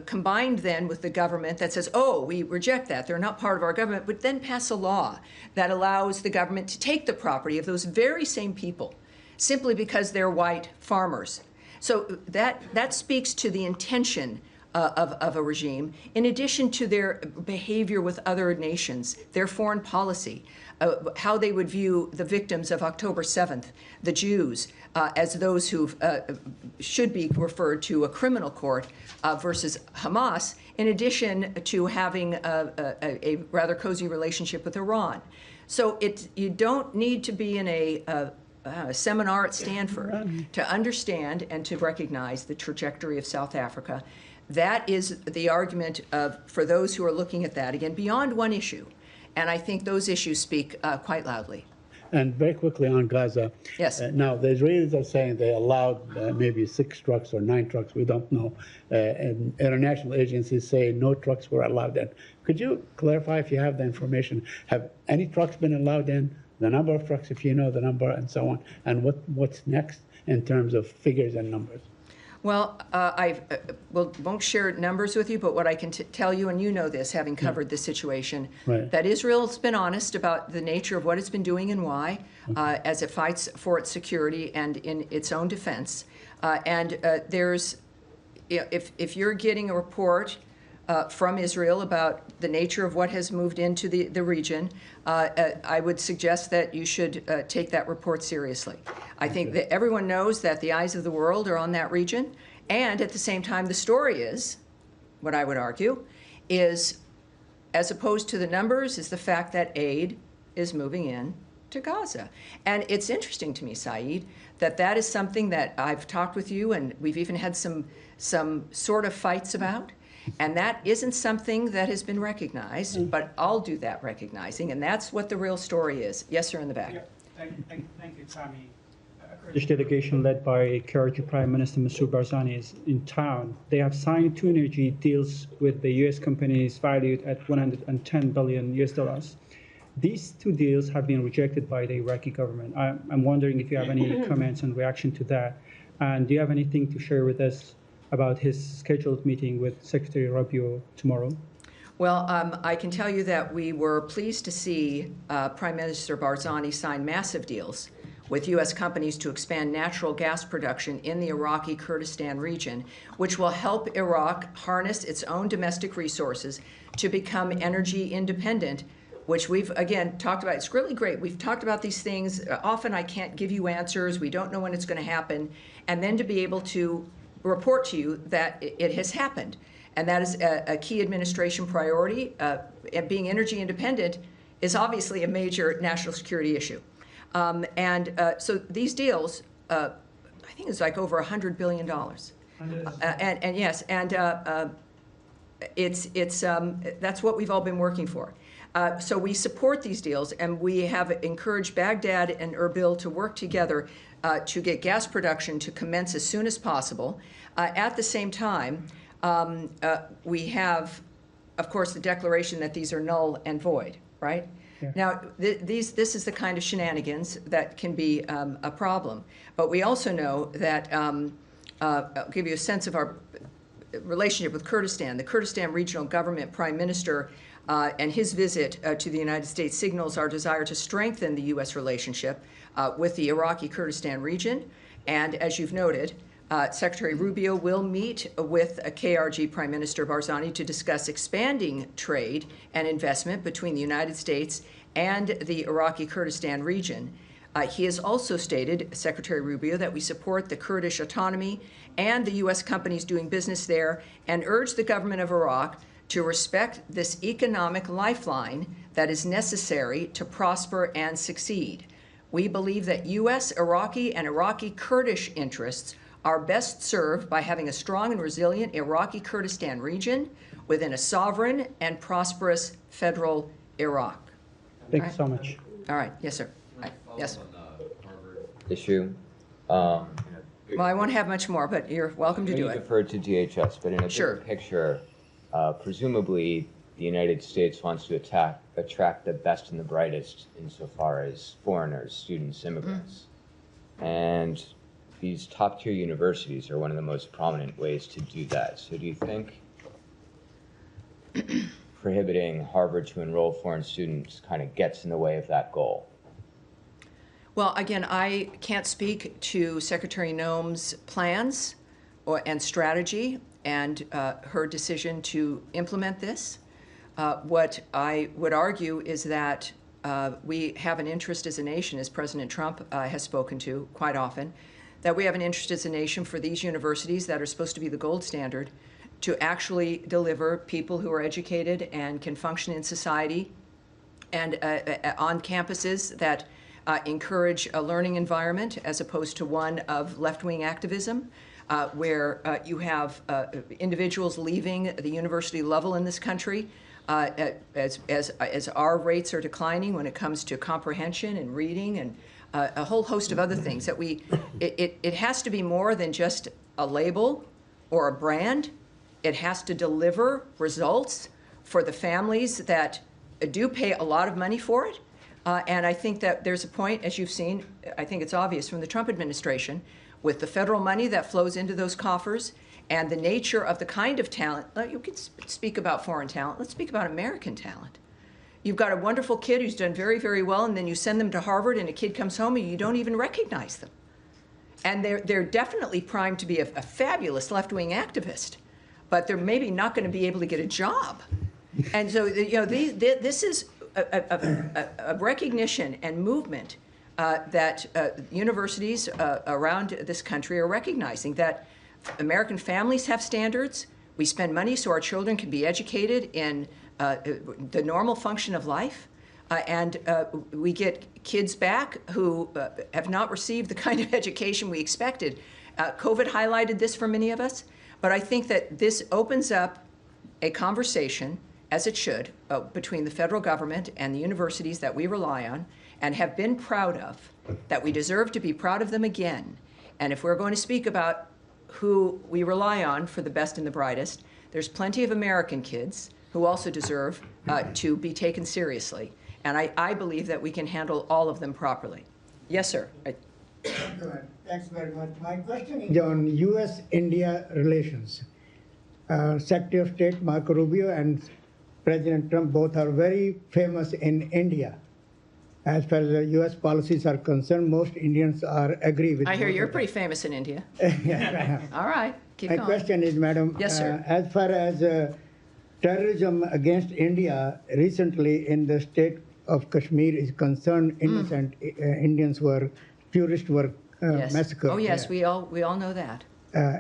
Speaker 6: combined then with the government that says, oh, we reject that, they're not part of our government, but then pass a law that allows the government to take the property of those very same people simply because they're white farmers. So that speaks to the intention of a regime, in addition to their behavior with other nations, their foreign policy, how they would view the victims of October 7th, the Jews, as those who should be referred to a criminal court versus Hamas, in addition to having a rather cozy relationship with Iran. So you don't need to be in a seminar at Stanford to understand and to recognize the trajectory of South Africa. That is the argument for those who are looking at that, again, beyond one issue. And I think those issues speak quite loudly.
Speaker 12: And very quickly on Gaza.
Speaker 6: Yes.
Speaker 12: Now, the Israelis are saying they allowed maybe 6 trucks or 9 trucks, we don't know. And international agencies say no trucks were allowed in. Could you clarify if you have the information? Have any trucks been allowed in? The number of trucks, if you know the number, and so on. And what's next in terms of figures and numbers?
Speaker 6: Well, I won't share numbers with you, but what I can tell you, and you know this, having covered this situation, that Israel's been honest about the nature of what it's been doing and why, as it fights for its security and in its own defense. There's, if you're getting a report from Israel about the nature of what has moved into the region, I would suggest that you should take that report seriously. I think that everyone knows that the eyes of the world are on that region, and at the same time, the story is, what I would argue, is, as opposed to the numbers, is the fact that aid is moving in to Gaza. And it's interesting to me, Saeed, that is something that I've talked with you, and we've even had some sort of fights about. And that isn't something that has been recognized, but I'll do that recognizing, and that's what the real story is. Yes, sir, in the back.
Speaker 13: Yeah, thank you, Tammy. A Kurdish delegation led by Kurdistan Prime Minister Masoud Barzani is in town. They have signed 2 energy deals with the U.S. companies valued at $110 billion US. These 2 deals have been rejected by the Iraqi government. I'm wondering if you have any comments and reaction to that, and do you have anything to share with us about his scheduled meeting with Secretary Rubio tomorrow?
Speaker 6: Well, I can tell you that we were pleased to see Prime Minister Barzani sign massive deals with U.S. companies to expand natural gas production in the Iraqi Kurdistan region, which will help Iraq harness its own domestic resources to become energy independent, which we've, again, talked about. It's really great. We've talked about these things. Often I can't give you answers. We don't know when it's going to happen. And then to be able to report to you that it has happened. And that is a key administration priority. Being energy independent is obviously a major national security issue. So these deals, I think it's like over $100 billion. And yes, that's what we've all been working for. So we support these deals, and we have encouraged Baghdad and Erbil to work together to get gas production to commence as soon as possible. At the same time, we have, of course, the declaration that these are null and void, right? Yeah. Now, this is the kind of shenanigans that can be a problem. But we also know that, I'll give you a sense of our relationship with Kurdistan. The Kurdistan Regional Government Prime Minister and his visit to the United States signals our desire to strengthen the U.S. relationship with the Iraqi Kurdistan region. And as you've noted, Secretary Rubio will meet with KRG Prime Minister Barzani to discuss expanding trade and investment between the United States and the Iraqi Kurdistan region. He has also stated, Secretary Rubio, that we support the Kurdish autonomy and the U.S. companies doing business there, and urged the government of Iraq to respect this economic lifeline that is necessary to prosper and succeed. We believe that U.S., Iraqi, and Iraqi Kurdish interests are best served by having a strong and resilient Iraqi Kurdistan region within a sovereign and prosperous federal Iraq.
Speaker 13: Thank you so much.
Speaker 6: All right. Yes, sir. Yes.
Speaker 14: Issue.
Speaker 6: Well, I won't have much more, but you're welcome to do
Speaker 14: You
Speaker 6: it.
Speaker 14: referred to DHS, but in a
Speaker 6: Sure.
Speaker 14: bigger picture, presumably the United States wants to attract the best and the brightest insofar as foreigners, students, immigrants. And these top-tier universities are one of the most prominent ways to do that. So do you think prohibiting Harvard to enroll foreign students kind of gets in the way of that goal?
Speaker 6: Well, again, I can't speak to Secretary Noem's plans and strategy and her decision to implement this. What I would argue is that we have an interest as a nation, as President Trump has spoken to quite often, that we have an interest as a nation for these universities that are supposed to be the gold standard to actually deliver people who are educated and can function in society and on campuses that encourage a learning environment as opposed to one of left-wing activism, where you have individuals leaving the university level in this country as our rates are declining when it comes to comprehension and reading and a whole host of other things that it has to be more than just a label or a brand. It has to deliver results for the families that do pay a lot of money for it. And I think that there's a point, as you've seen, I think it's obvious from the Trump administration, with the federal money that flows into those coffers and the nature of the kind of talent. You can speak about foreign talent. Let's speak about American talent. You've got a wonderful kid who's done very, very well, and then you send them to Harvard, and a kid comes home, and you don't even recognize them. And they're definitely primed to be a fabulous left-wing activist, but they're maybe not going to be able to get a job. And so, this is a recognition and movement that universities around this country are recognizing that American families have standards. We spend money so our children can be educated in the normal function of life. And we get kids back who have not received the kind of education we expected. COVID highlighted this for many of us, but I think that this opens up a conversation, as it should, between the federal government and the universities that we rely on and have been proud of, that we deserve to be proud of them again. And if we're going to speak about who we rely on for the best and the brightest, there's plenty of American kids who also deserve to be taken seriously. And I believe that we can handle all of them properly. Yes, sir.
Speaker 15: Thanks very much. My question is on U.S.-India relations. Secretary of State Marco Rubio and President Trump both are very famous in India. As far as the U.S. policies are concerned, most Indians agree with.
Speaker 6: I hear you're pretty famous in India.
Speaker 15: Yes,
Speaker 6: all right, keep going.
Speaker 15: My question is, Madam.
Speaker 6: Yes, sir.
Speaker 15: As far as terrorism against India, recently in the state of Kashmir is concerned, innocent Indians tourists were massacred.
Speaker 6: Oh yes,
Speaker 15: there.
Speaker 6: we all know that.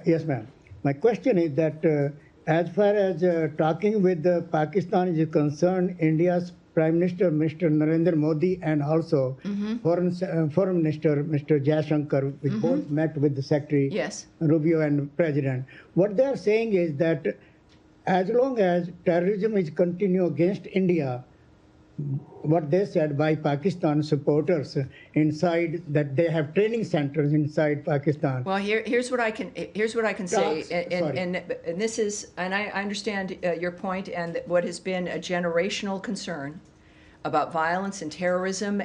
Speaker 15: Yes, ma'am. My question is that as far as talking with Pakistan is concerned, India's Prime Minister, Mr. Narendra Modi, and also Foreign Minister, Mr. Jaishankar, which both met with the Secretary Rubio and President. What they are saying is that as long as terrorism is continue against India, what they said by Pakistan supporters inside, that they have training centers inside Pakistan.
Speaker 6: Well, here's what I can say, and this is, and I understand your point, and what has been a generational concern about violence and terrorism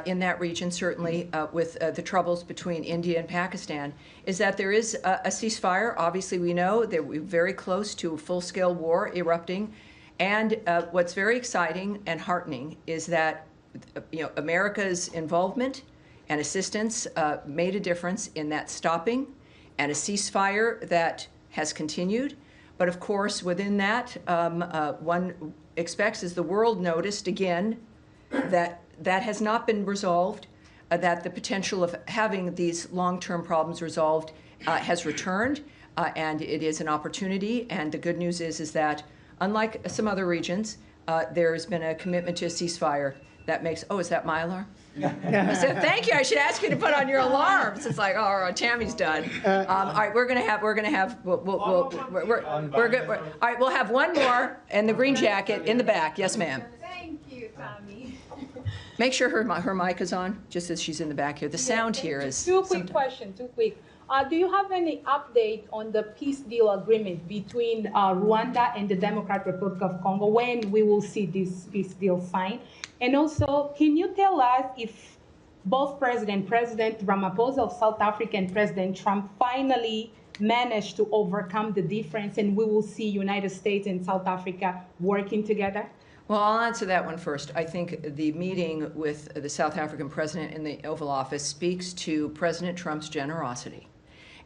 Speaker 6: in that region, certainly with the troubles between India and Pakistan, is that there is a ceasefire. Obviously, we know that we're very close to a full-scale war erupting. And what's very exciting and heartening is that America's involvement and assistance made a difference in that stopping, and a ceasefire that has continued. But of course, within that, one expects, as the world noticed again, that has not been resolved. that the potential of having these long-term problems resolved has returned, and it is an opportunity. And the good news is that, unlike some other regions, there's been a commitment to a ceasefire that makes, oh, is that my alarm? I said, thank you. I should ask you to put on your alarms. It's like, oh, Tammy's done. All right, we're gonna have. All right, we'll have one more in the green jacket in the back. Yes, ma'am.
Speaker 16: Thank you, Tammy.
Speaker 6: Make sure her mic is on, just as she's in the back here. The sound here is.
Speaker 16: Two quick questions. Do you have any update on the peace deal agreement between Rwanda and the Democratic Republic of Congo, when we will see this peace deal signed? And also, can you tell us if both President Ramaphosa of South Africa and President Trump finally managed to overcome the difference, and we will see United States and South Africa working together?
Speaker 6: Well, I'll answer that one first. I think the meeting with the South African president in the Oval Office speaks to President Trump's generosity.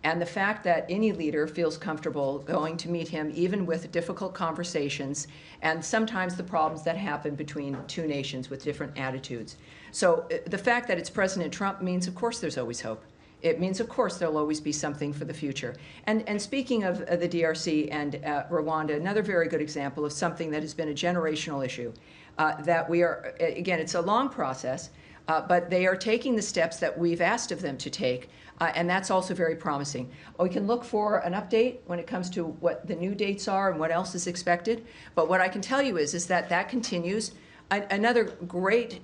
Speaker 6: And the fact that any leader feels comfortable going to meet him, even with difficult conversations, and sometimes the problems that happen between two nations with different attitudes. So the fact that it's President Trump means, of course, there's always hope. It means, of course, there'll always be something for the future. And speaking of the DRC and Rwanda, another very good example of something that has been a generational issue, that we are, again, it's a long process, but they are taking the steps that we've asked of them to take, and that's also very promising. We can look for an update when it comes to what the new dates are and what else is expected, but what I can tell you is that that continues. Another great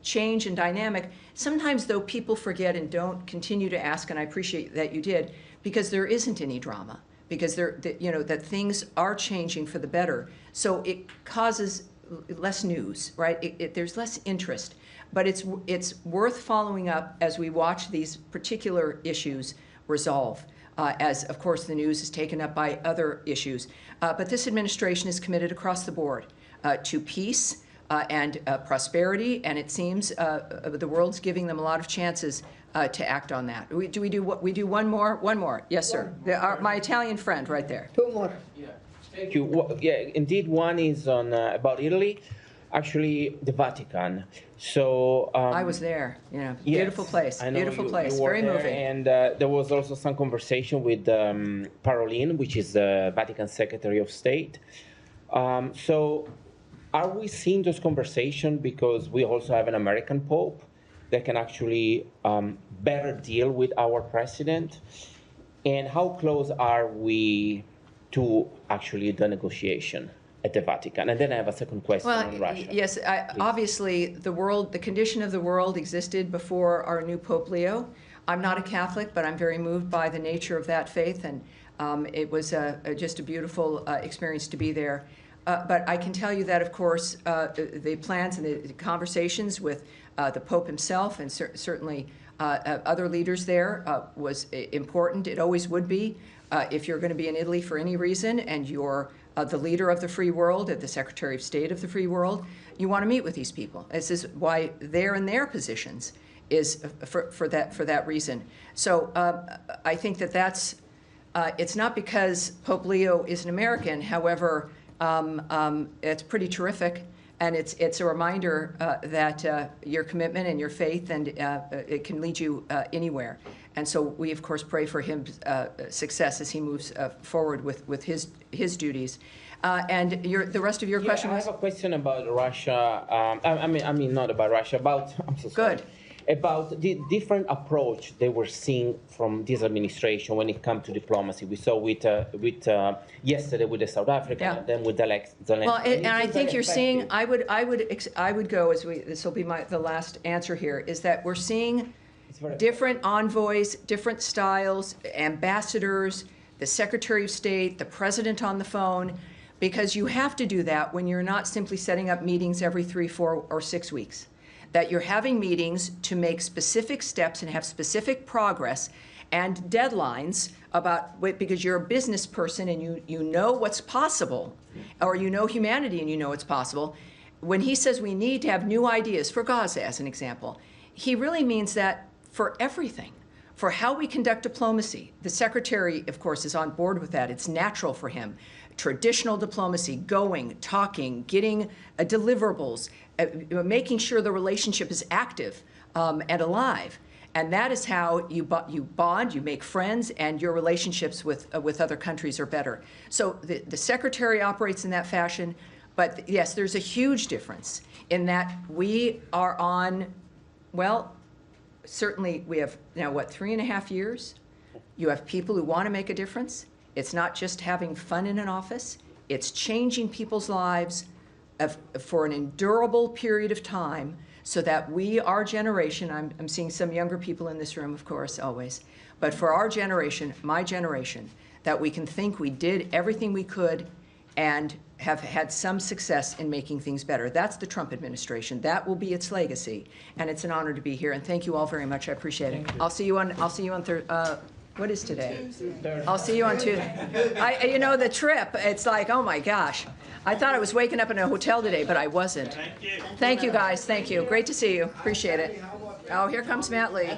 Speaker 6: change and dynamic. Sometimes, though, people forget and don't continue to ask, and I appreciate that you did, because there isn't any drama, because that things are changing for the better. So it causes less news, right? There's less interest, but it's worth following up as we watch these particular issues resolve. As, of course, the news is taken up by other issues. But this administration is committed across the board to peace, and prosperity, and it seems the world's giving them a lot of chances to act on that. We do one more? One more. Yes, sir. My Italian friend right there.
Speaker 15: Two more.
Speaker 17: Yeah, thank you. Well, yeah, indeed, one is on about Italy, actually the Vatican. So
Speaker 6: I was there. Beautiful place. Beautiful place. Very moving.
Speaker 17: And there was also some conversation with Parolin, which is the Vatican Secretary of State. So are we seeing those conversations because we also have an American Pope that can actually better deal with our president? And how close are we to actually the negotiation at the Vatican? And then I have a second question on Russia.
Speaker 6: Yes, obviously the condition of the world existed before our new Pope Leo. I'm not a Catholic, but I'm very moved by the nature of that faith, and it was just a beautiful experience to be there. But I can tell you that, of course, the plans and the conversations with the Pope himself and certainly other leaders there was important. It always would be. If you're going to be in Italy for any reason and you're the leader of the free world, the Secretary of State of the free world, you want to meet with these people. This is why they're in their positions, is for that reason. So I think that's it's not because Pope Leo is an American. However, it's pretty terrific, and it's a reminder that your commitment and your faith, and it can lead you anywhere. And so we, of course, pray for his success as he moves forward with his duties. And the rest of your question was?
Speaker 17: I have a question about Russia. I mean, not about Russia. I'm so sorry.
Speaker 6: Good.
Speaker 17: About the different approach they were seeing from this administration when it comes to diplomacy. We saw with yesterday with the South African, and then with Zelensky.
Speaker 6: Well, and I think you're seeing. I would go as this will be the last answer here. Is that we're seeing different envoys, different styles, ambassadors, the Secretary of State, the President on the phone, because you have to do that when you're not simply setting up meetings every 3, 4, or 6 weeks. That you're having meetings to make specific steps and have specific progress and deadlines because you're a business person and you know what's possible, or you know humanity and you know it's possible. When he says we need to have new ideas for Gaza, as an example, he really means that for everything, for how we conduct diplomacy. The Secretary, of course, is on board with that. It's natural for him. Traditional diplomacy, going, talking, getting deliverables, making sure the relationship is active and alive. And that is how you bond, you make friends, and your relationships with other countries are better. So the Secretary operates in that fashion, but yes, there's a huge difference in that we are on, well, certainly we have now, what, 3.5 years? You have people who want to make a difference. It's not just having fun in an office. It's changing people's lives for an endurable period of time, so that we, our generation, I'm seeing some younger people in this room, of course, always, but for our generation, my generation, that we can think we did everything we could and have had some success in making things better. That's the Trump administration. That will be its legacy, and it's an honor to be here. And thank you all very much. I appreciate it. I'll see you on what is today? I'll see you on Tuesday. You know, the trip, it's like, oh my gosh. I thought I was waking up in a hotel today, but I wasn't.
Speaker 3: Thank you.
Speaker 6: Thank you, guys. Thank you. Great to see you. Appreciate it. Oh, here comes Matt Lee.